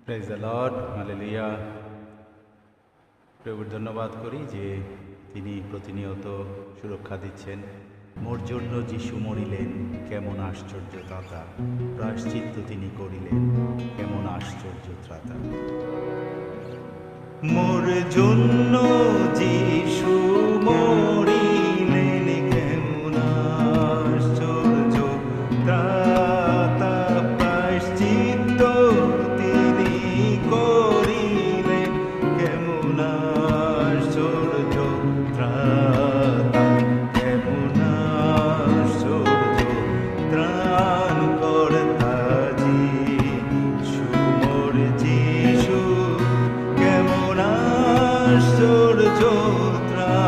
Praise the Lord, hallelujah. প্রভুর ধন্যবাদ করি যে তিনি প্রতিনিয়ত সুরক্ষা দিচ্ছেন। মোর জন্য যিশু মরিলেন, কেমন আশ্চর্য ত্রাতা। প্রায়শ্চিত্ত তিনি করিলেন, কেমন আশ্চর্য ত্রাতা। মোর জন্য যিশু মরিলেন, কেমন আশ্চর্য ত্রাতা। প্রায়শ্চিত্ত তিনি করিলেন, কেমন আশ্চর্য ত্রাতা। কেমন আশ্চর্য ত্রাণকর্তা যিশু, মোর যিশু, কেমন আশ্চর্য ত্রাতা।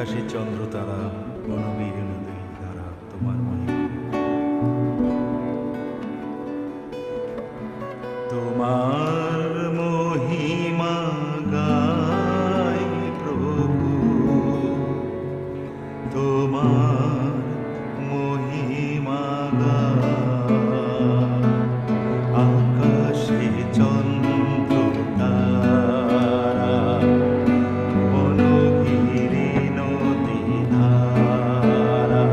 আকাশে চন্দ্র তারা বনবীর নদী ধারা তোমার মহিমা। তোমার মহিমা গাই প্রভু, তোমার মহিমা গাই। আকাশে চন্দ্র তারা বনগিরি নদী ধারা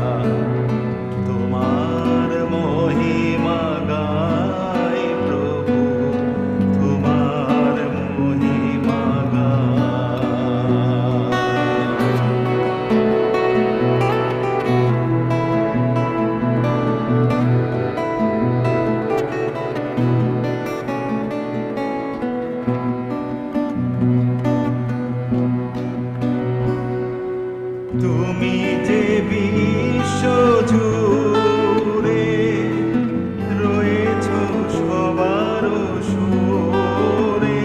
তোমার মহিমা গাই প্রভু, তোমার মহিমা তুমি যে বিশ্ব জুড়ে রয়েছ সবার সুরে,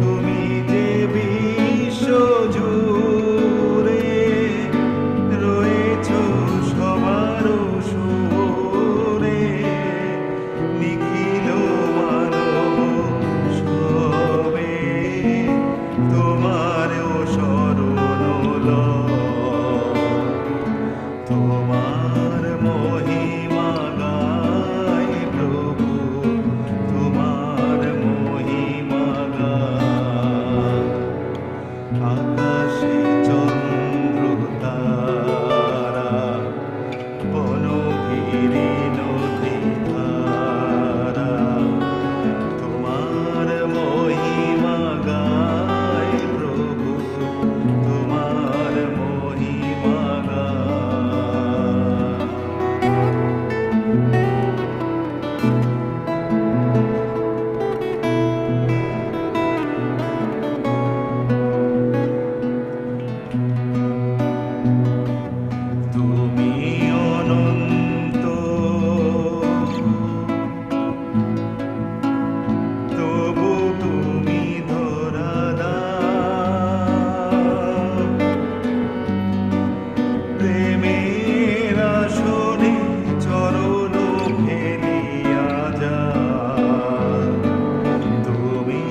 তুমি যে বিশ্ব জুড়ে রয়েছ সবার সুরে, নিখিল মানব সবে তোমার শরণ তোমার মহিমা গাই প্রভু, তোমার মহিমা গাই। আকাশে চন্দ্র তারা বনগিরি নদী ধারা তোমার মহিমা গাই প্রভু, তোমার মহিমা গাই। তুমি অনন্ত, তবু তুমি ধরাধাম। প্রেমের আসনে চরণ ফেলিয়া যাও, তুমি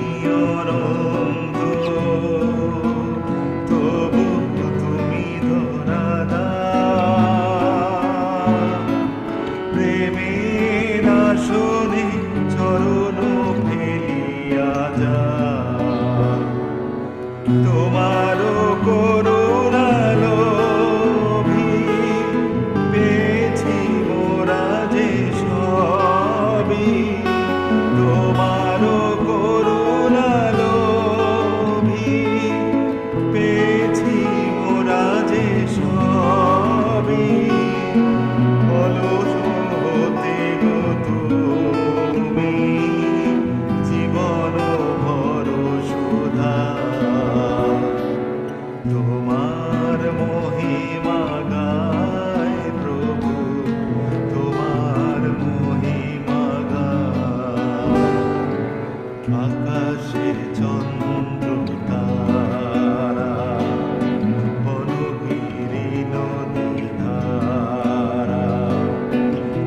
অনন্ত, তবু তুমি ধরাধাম। প্রেমের আসনে চরণ ফেলিয়া যাও, তোমার করুণা লোভী পেয়েছি মোরা যে সবই, তোমার করুণা লোভী পেয়েছি মোরা যে সবই। অলস হতে গো তুমি জীবন ভর সুধা, তোমার মহিমা গাই প্রভু, তোমার মহিমা গাই। আকাশে চন্দ্র তারা বনগিরি নদী ধারা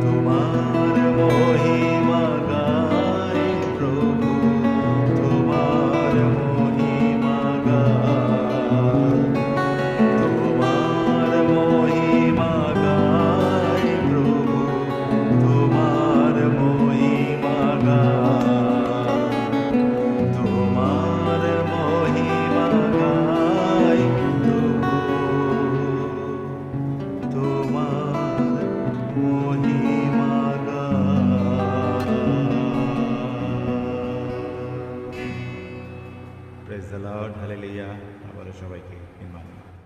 তোমার মহিমা গাই প্রভু, তোমার মহিমা গাই। তোমার মহিমা গাই প্রভু, তোমার মহিমা গাই। তোমার মহিমা গাই প্রভু, তোমার মহিমা গাই। Praise the Lord, hallelujah. আবারও সবাইকে